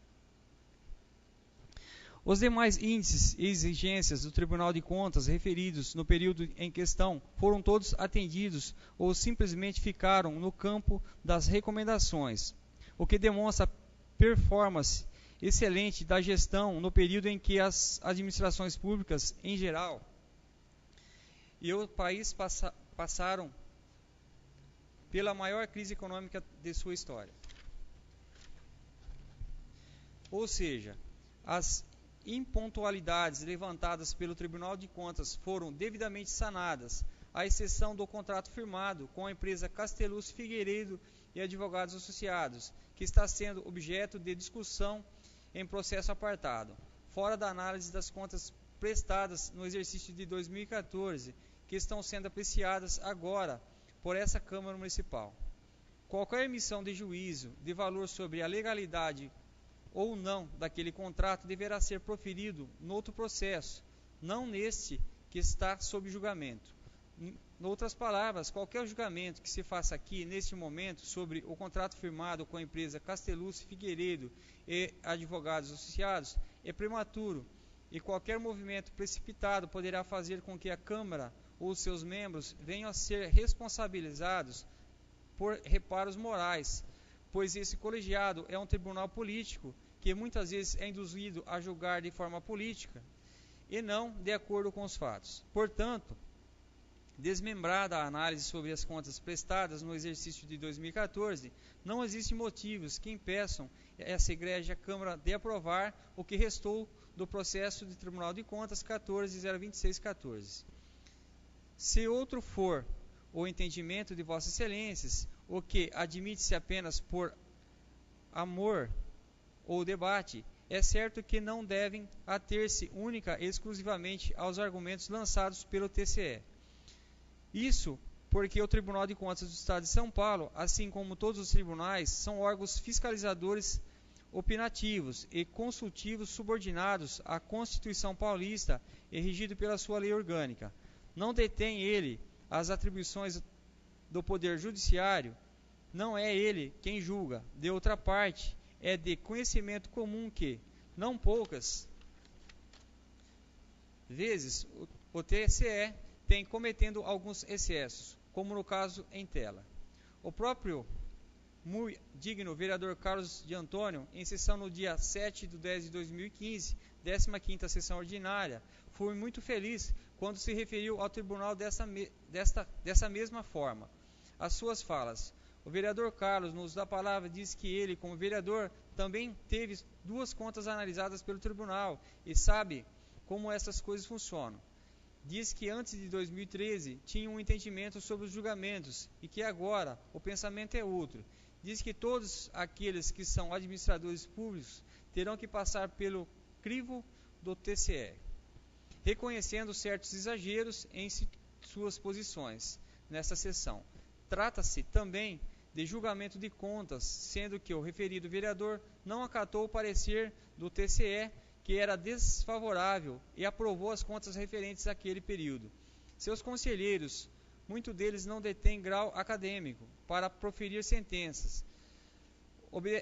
[SPEAKER 2] Os demais índices e exigências do Tribunal de Contas referidos no período em questão foram todos atendidos ou simplesmente ficaram no campo das recomendações, o que demonstra performance excelente da gestão no período em que as administrações públicas, em geral, e o país passaram pela maior crise econômica de sua história. Ou seja, as impontualidades levantadas pelo Tribunal de Contas foram devidamente sanadas, à exceção do contrato firmado com a empresa Castellucci Figueiredo e Advogados Associados, que está sendo objeto de discussão em processo apartado, fora da análise das contas prestadas no exercício de 2014, que estão sendo apreciadas agora por essa Câmara Municipal. Qualquer emissão de juízo de valor sobre a legalidade ou não daquele contrato deverá ser proferido no outro processo, não neste que está sob julgamento. Em outras palavras, qualquer julgamento que se faça aqui, neste momento, sobre o contrato firmado com a empresa Castellucci Figueiredo e Advogados Associados é prematuro, e qualquer movimento precipitado poderá fazer com que a Câmara ou seus membros venham a ser responsabilizados por reparos morais, pois esse colegiado é um tribunal político que muitas vezes é induzido a julgar de forma política e não de acordo com os fatos. Portanto, desmembrada a análise sobre as contas prestadas no exercício de 2014, não existem motivos que impeçam essa egrégia Câmara de aprovar o que restou do processo de Tribunal de Contas 14.026.14. Se outro for o entendimento de Vossas Excelências, o que admite-se apenas por amor ou debate, é certo que não devem ater-se única e exclusivamente aos argumentos lançados pelo TCE. Isso porque o Tribunal de Contas do Estado de São Paulo, assim como todos os tribunais, são órgãos fiscalizadores opinativos e consultivos subordinados à Constituição Paulista e regido pela sua lei orgânica. Não detém ele as atribuições do Poder Judiciário, não é ele quem julga. De outra parte, é de conhecimento comum que, não poucas vezes, o TCE tem cometendo alguns excessos, como no caso em tela. O próprio muito digno vereador Carlos de Antônio, em sessão no dia 7/10/2015, 15ª sessão ordinária, foi muito feliz quando se referiu ao tribunal dessa mesma forma. As suas falas. O vereador Carlos, no uso da palavra, diz que ele, como vereador, também teve 2 contas analisadas pelo tribunal e sabe como essas coisas funcionam. Diz que antes de 2013 tinha um entendimento sobre os julgamentos e que agora o pensamento é outro. Diz que todos aqueles que são administradores públicos terão que passar pelo crivo do TCE, reconhecendo certos exageros em suas posições nesta sessão. Trata-se também de julgamento de contas, sendo que o referido vereador não acatou o parecer do TCE, que era desfavorável, e aprovou as contas referentes àquele período. Seus conselheiros, muitos deles não detêm grau acadêmico para proferir sentenças,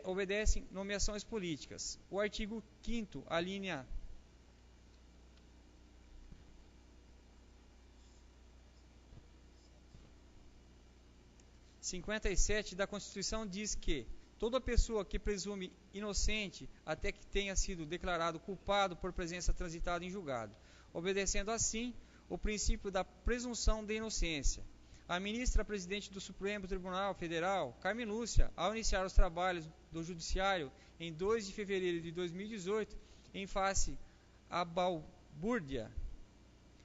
[SPEAKER 2] obedecem nomeações políticas. O artigo 5º, a linha 57 da Constituição diz que toda pessoa que presume inocente até que tenha sido declarado culpado por presença transitada em julgado, obedecendo assim o princípio da presunção de inocência. A ministra-presidente do Supremo Tribunal Federal, Carmen Lúcia, ao iniciar os trabalhos do Judiciário em 2 de fevereiro de 2018, em face à balbúrdia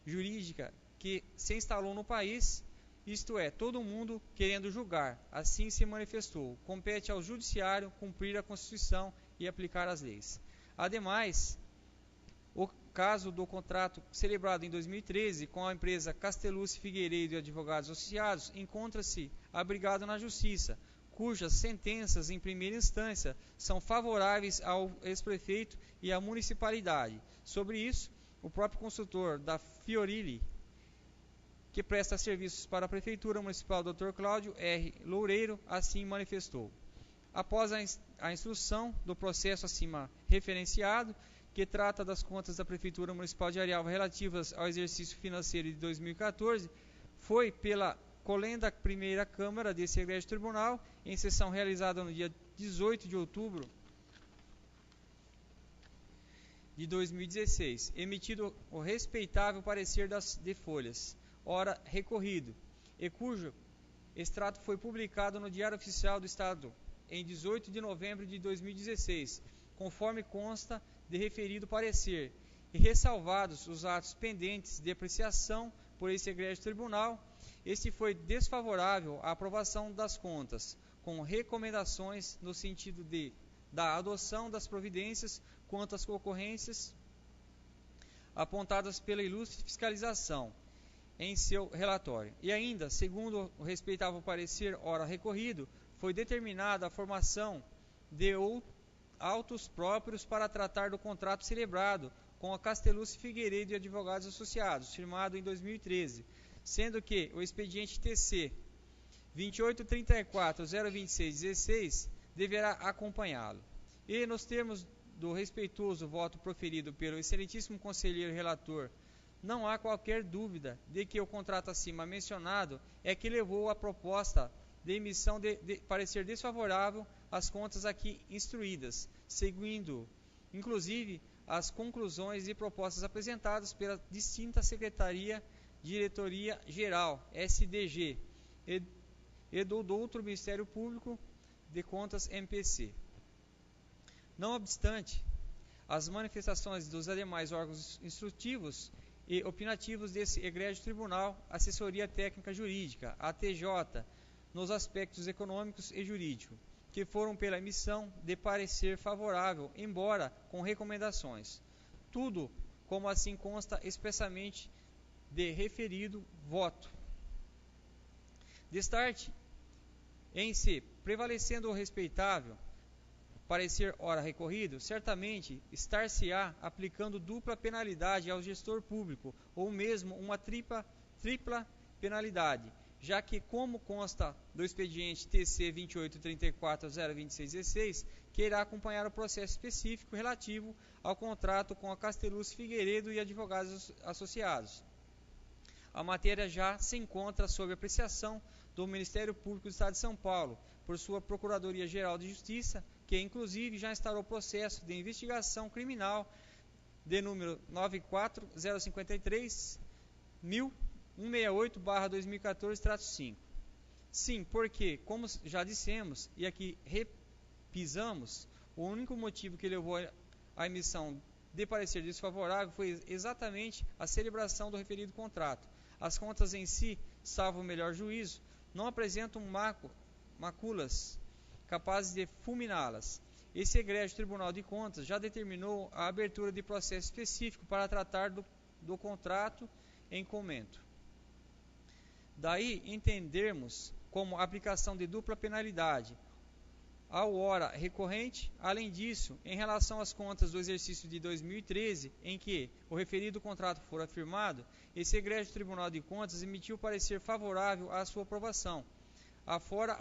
[SPEAKER 2] jurídica que se instalou no país, isto é, todo mundo querendo julgar, assim se manifestou. Compete ao Judiciário cumprir a Constituição e aplicar as leis. Ademais, o caso do contrato celebrado em 2013 com a empresa Castellucci Figueiredo e Advogados Associados encontra-se abrigado na Justiça, cujas sentenças em primeira instância são favoráveis ao ex-prefeito e à municipalidade. Sobre isso, o próprio consultor da Fiorilli, que presta serviços para a Prefeitura Municipal, Dr. Cláudio R. Loureiro, assim manifestou. Após a instrução do processo acima referenciado, que trata das contas da Prefeitura Municipal de Arialva relativas ao exercício financeiro de 2014, foi pela colenda primeira Câmara desse egrégio tribunal, em sessão realizada no dia 18 de outubro de 2016, emitido o respeitável parecer de folhas, ora recorrido, e cujo extrato foi publicado no Diário Oficial do Estado em 18 de novembro de 2016, conforme consta de referido parecer, e ressalvados os atos pendentes de apreciação por esse egrégio tribunal, este foi desfavorável à aprovação das contas, com recomendações no sentido da adoção das providências quanto às ocorrências apontadas pela ilustre fiscalização em seu relatório. E ainda, segundo o respeitável parecer ora recorrido, foi determinada a formação de autos próprios para tratar do contrato celebrado com a Castellucci Figueiredo e Advogados Associados, firmado em 2013, sendo que o expediente TC 2834-02616 deverá acompanhá-lo. E, nos termos do respeitoso voto proferido pelo excelentíssimo conselheiro relator, não há qualquer dúvida de que o contrato acima mencionado é que levou à proposta de emissão de parecer desfavorável às contas aqui instruídas, seguindo, inclusive, as conclusões e propostas apresentadas pela distinta Secretaria Diretoria Geral, SDG, e do outro Ministério Público de Contas, MPC. Não obstante, as manifestações dos demais órgãos instrutivos e opinativos desse egrégio tribunal, Assessoria Técnica Jurídica, ATJ, nos aspectos econômicos e jurídicos, que foram pela emissão de parecer favorável, embora com recomendações. Tudo como assim consta expressamente de referido voto. Destarte em si, prevalecendo o respeitável parecer ora recorrido, certamente estar-se-á aplicando dupla penalidade ao gestor público, ou mesmo uma tripla penalidade, já que, como consta do expediente TC 2834-02616, que irá acompanhar o processo específico relativo ao contrato com a Castellucci Figueiredo e Advogados Associados. A matéria já se encontra sob apreciação do Ministério Público do Estado de São Paulo, por sua Procuradoria-Geral de Justiça, que inclusive já instaurou processo de investigação criminal de número 94053-168/2014-5. Sim, porque, como já dissemos e aqui repisamos, o único motivo que levou à emissão de parecer desfavorável foi exatamente a celebração do referido contrato. As contas em si, salvo o melhor juízo, não apresentam máculas capazes de fulminá-las. Esse egrégio Tribunal de Contas já determinou a abertura de processo específico para tratar do contrato em comento. Daí entendermos como aplicação de dupla penalidade ao ora recorrente. Além disso, em relação às contas do exercício de 2013, em que o referido contrato for afirmado, esse egrégio Tribunal de Contas emitiu parecer favorável à sua aprovação, afora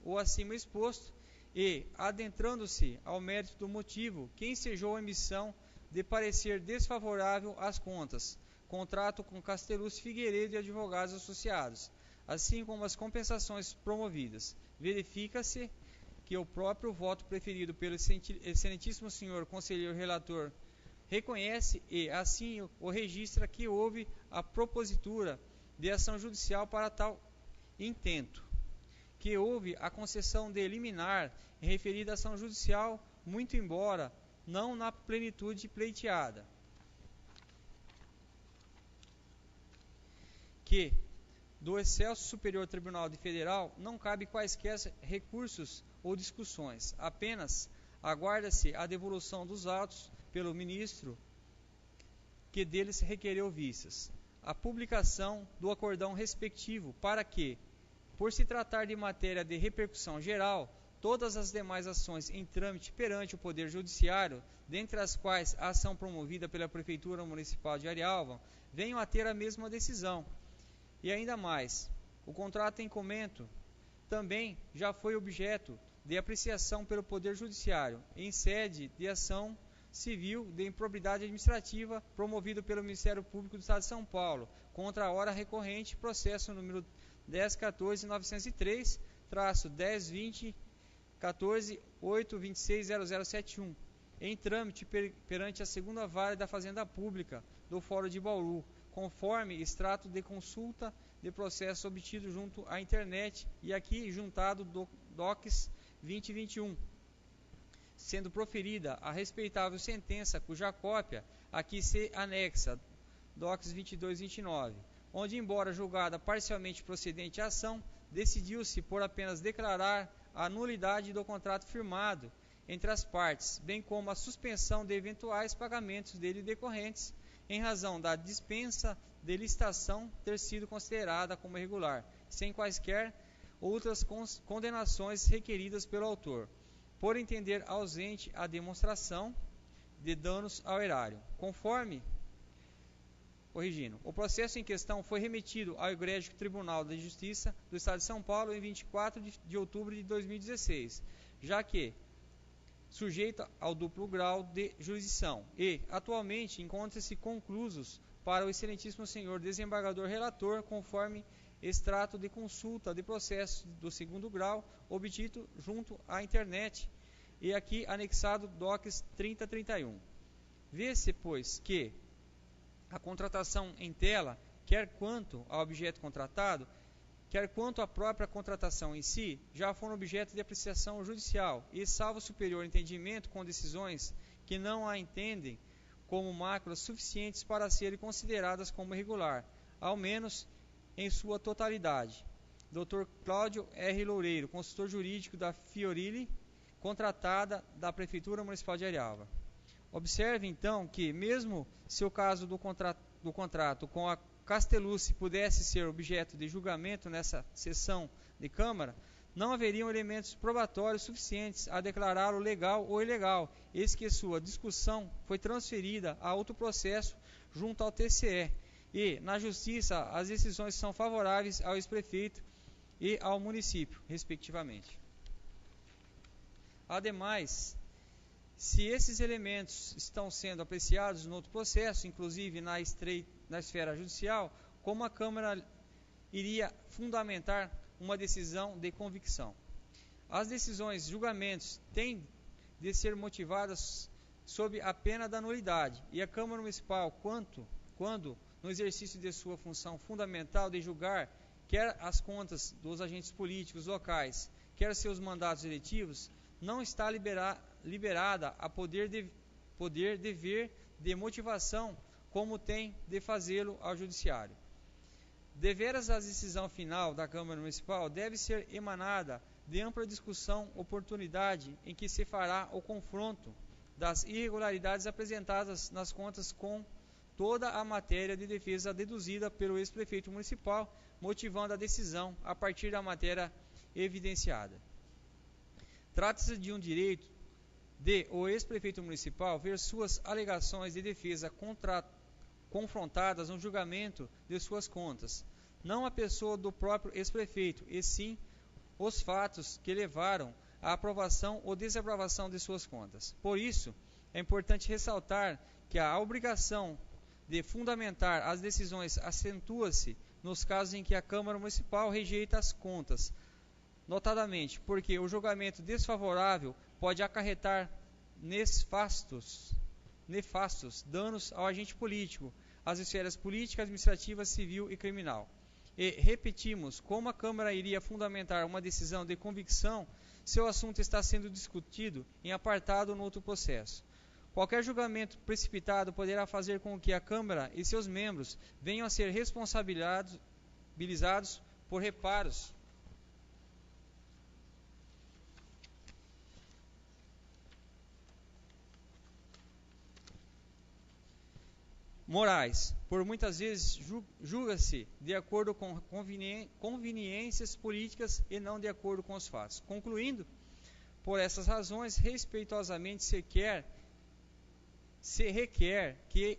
[SPEAKER 2] o acima exposto, e, adentrando-se ao mérito do motivo que ensejou a emissão de parecer desfavorável às contas, contrato com Castellucci Figueiredo e Advogados Associados, assim como as compensações promovidas, verifica-se que o próprio voto preferido pelo excelentíssimo senhor conselheiro relator reconhece e, assim, o registra que houve a propositura de ação judicial para tal intento, que houve a concessão de liminar em referida ação judicial, muito embora não na plenitude pleiteada, que do Excelso Superior Tribunal Federal não cabe quaisquer recursos ou discussões, apenas aguarda-se a devolução dos autos pelo ministro que deles requereu vistas, a publicação do acordão respectivo, para que, por se tratar de matéria de repercussão geral, todas as demais ações em trâmite perante o Poder Judiciário, dentre as quais a ação promovida pela Prefeitura Municipal de Arialva, venham a ter a mesma decisão. E ainda mais, o contrato em comento também já foi objeto de apreciação pelo Poder Judiciário, em sede de ação civil de improbidade administrativa promovido pelo Ministério Público do Estado de São Paulo, contra a hora recorrente, processo número 10.14.903-10.20.14.826.0071, em trâmite perante a segunda vara da Fazenda Pública do Fórum de Bauru, conforme extrato de consulta de processo obtido junto à internet e aqui juntado do DOCS 2021, sendo proferida a respeitável sentença cuja cópia aqui se anexa, DOCS 2229, onde, embora julgada parcialmente procedente a ação, decidiu-se por apenas declarar a nulidade do contrato firmado entre as partes, bem como a suspensão de eventuais pagamentos dele decorrentes, em razão da dispensa de licitação ter sido considerada como irregular, sem quaisquer outras condenações requeridas pelo autor, por entender ausente a demonstração de danos ao erário. O processo em questão foi remetido ao Egrégio Tribunal de Justiça do Estado de São Paulo em 24 de outubro de 2016, já que sujeita ao duplo grau de jurisdição e, atualmente, encontra-se conclusos para o excelentíssimo senhor desembargador relator, conforme extrato de consulta de processo do segundo grau, obtido junto à internet e aqui anexado DOCS 3031. Vê-se, pois, que a contratação em tela, quer quanto ao objeto contratado, quer quanto à própria contratação em si, já foram objeto de apreciação judicial e, salvo superior entendimento com decisões que não a entendem como máculas suficientes para serem consideradas como irregular, ao menos em sua totalidade. Dr. Cláudio R. Loureiro, consultor jurídico da Fiorilli, contratada da Prefeitura Municipal de Arialva. Observe, então, que, mesmo se o caso do contrato com a Castellucci pudesse ser objeto de julgamento nessa sessão de Câmara, não haveriam elementos probatórios suficientes a declará-lo legal ou ilegal, eis que sua discussão foi transferida a outro processo junto ao TCE, e, na Justiça, as decisões são favoráveis ao ex-prefeito e ao município, respectivamente. Ademais, se esses elementos estão sendo apreciados no outro processo, inclusive na esfera judicial, como a Câmara iria fundamentar uma decisão de convicção? As decisões, julgamentos, têm de ser motivadas sob a pena da nulidade, e a Câmara Municipal, quando, no exercício de sua função fundamental de julgar, quer as contas dos agentes políticos locais, quer seus mandatos eletivos, não está liberada a dever de motivação, como tem de fazê-lo ao Judiciário. Deveras a decisão final da Câmara Municipal deve ser emanada de ampla discussão, oportunidade em que se fará o confronto das irregularidades apresentadas nas contas com toda a matéria de defesa deduzida pelo ex-prefeito municipal, motivando a decisão a partir da matéria evidenciada. Trata-se de um direito de o ex-prefeito municipal ver suas alegações de defesa confrontadas no julgamento de suas contas, não a pessoa do próprio ex-prefeito, e sim os fatos que levaram à aprovação ou desaprovação de suas contas. Por isso, é importante ressaltar que a obrigação de fundamentar as decisões acentua-se nos casos em que a Câmara Municipal rejeita as contas, notadamente porque o julgamento desfavorável pode acarretar nefastos danos ao agente político, às esferas política, administrativa, civil e criminal. E, repetimos, como a Câmara iria fundamentar uma decisão de convicção se o assunto está sendo discutido em apartado no outro processo? Qualquer julgamento precipitado poderá fazer com que a Câmara e seus membros venham a ser responsabilizados por reparos morais, por muitas vezes julga-se de acordo com conveniências políticas e não de acordo com os fatos. Concluindo, por essas razões, respeitosamente se requer que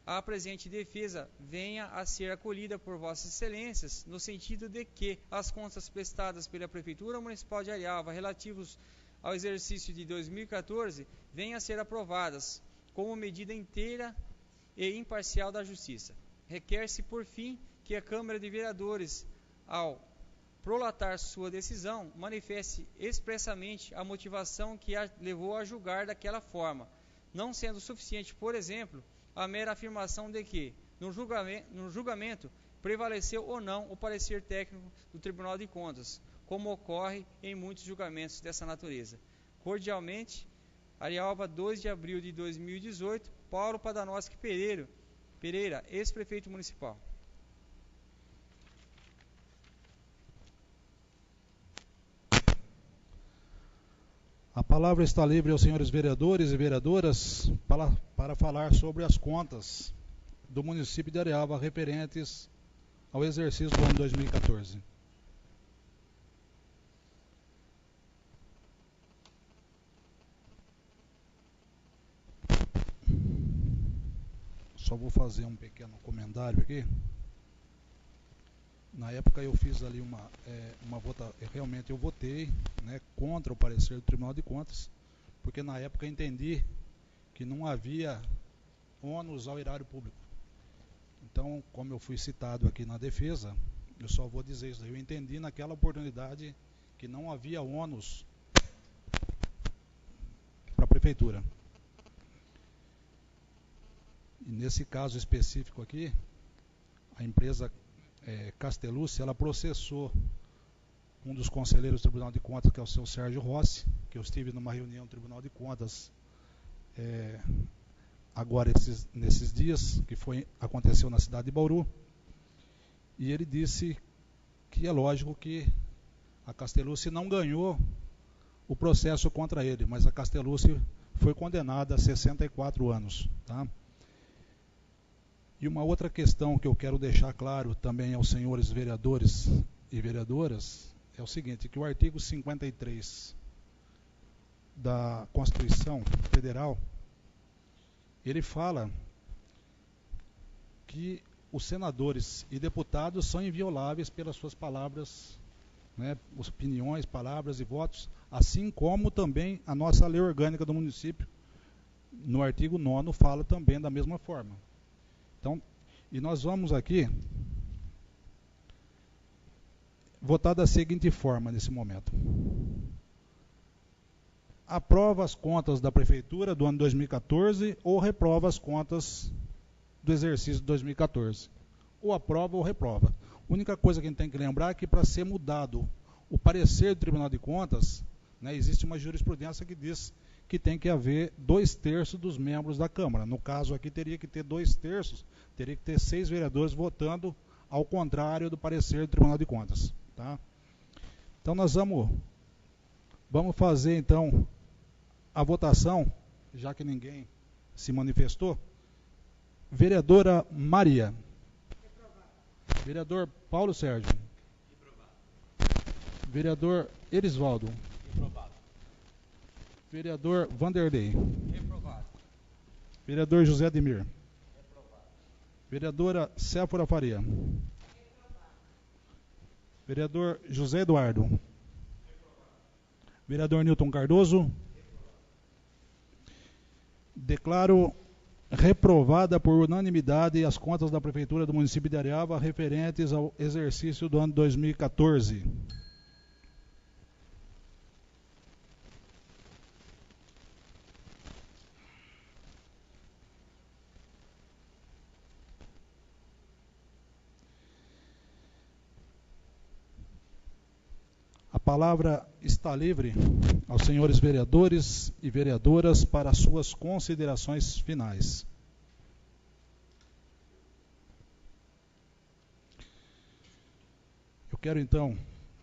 [SPEAKER 2] a presente defesa venha a ser acolhida por Vossas Excelências, no sentido de que as contas prestadas pela Prefeitura Municipal de Arialva relativos ao exercício de 2014 venham a ser aprovadas como medida inteira e imparcial da Justiça. Requer-se, por fim, que a Câmara de Vereadores, ao prolatar sua decisão, manifeste expressamente a motivação que a levou a julgar daquela forma, não sendo suficiente, por exemplo, a mera afirmação de que, no julgamento prevaleceu ou não o parecer técnico do Tribunal de Contas, como ocorre em muitos julgamentos dessa natureza. Cordialmente, Arialva, 2 de abril de 2018, Paulo Padanoski Pereira, ex-prefeito municipal.
[SPEAKER 1] A palavra está livre aos senhores vereadores e vereadoras para falar sobre as contas do município de Arialva referentes ao exercício do ano 2014. Só vou fazer um pequeno comentário aqui. Na época eu fiz ali uma votação, realmente eu votei, né, contra o parecer do Tribunal de Contas, porque na época eu entendi que não havia ônus ao erário público. Então, como eu fui citado aqui na defesa, eu só vou dizer isso. Eu entendi naquela oportunidade que não havia ônus para a prefeitura. E nesse caso específico aqui, a empresa Castellucci, ela processou um dos conselheiros do Tribunal de Contas, que é o seu Sérgio Rossi, que eu estive numa reunião do Tribunal de Contas agora nesses dias, que aconteceu na cidade de Bauru, e ele disse que é lógico que a Castellucci não ganhou o processo contra ele, mas a Castellucci foi condenada a 64 anos, tá? E uma outra questão que eu quero deixar claro também aos senhores vereadores e vereadoras é o seguinte, que o artigo 53 da Constituição Federal, ele fala que os senadores e deputados são invioláveis pelas suas palavras, né, opiniões, palavras e votos, assim como também a nossa lei orgânica do município, no artigo 9º, fala também da mesma forma. Então, e nós vamos aqui votar da seguinte forma nesse momento. Aprova as contas da prefeitura do ano 2014 ou reprova as contas do exercício de 2014. Ou aprova ou reprova. A única coisa que a gente tem que lembrar é que para ser mudado o parecer do Tribunal de Contas, né, existe uma jurisprudência que diz que tem que haver 2/3 dos membros da Câmara. No caso aqui teria que ter 2/3, teria que ter 6 vereadores votando ao contrário do parecer do Tribunal de Contas. Tá? Então nós vamos fazer então a votação, já que ninguém se manifestou. Vereadora Maria. Reprovado. Vereador Paulo Sérgio. Reprovado. Vereador Erisvaldo. Reprovado. Vereador Vanderlei.
[SPEAKER 2] Reprovado.
[SPEAKER 1] Vereador José Ademir. Reprovado. Vereadora Séfora Faria. Reprovado. Vereador José Eduardo. Reprovado. Vereador Nilton Cardoso. Reprovado. Declaro reprovada por unanimidade as contas da Prefeitura do município de Arialva referentes ao exercício do ano 2014. A palavra está livre aos senhores vereadores e vereadoras para suas considerações finais. Eu quero então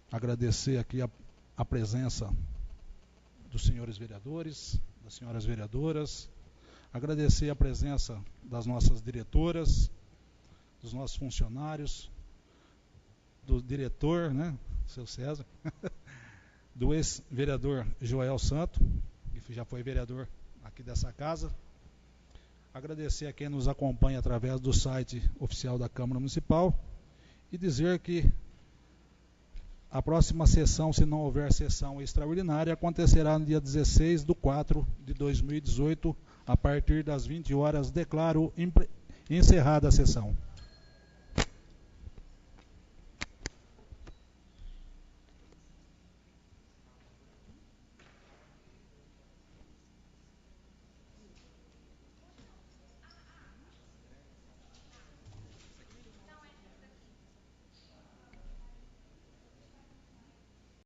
[SPEAKER 1] agradecer aqui a presença dos senhores vereadores, das senhoras vereadoras, agradecer a presença das nossas diretoras, dos nossos funcionários, do diretor, né, seu César, do ex-vereador Joel Santo, que já foi vereador aqui dessa casa. Agradecer a quem nos acompanha através do site oficial da Câmara Municipal e dizer que a próxima sessão, se não houver sessão extraordinária, acontecerá no dia 16/4/2018, a partir das 20 horas. Declaro encerrada a sessão.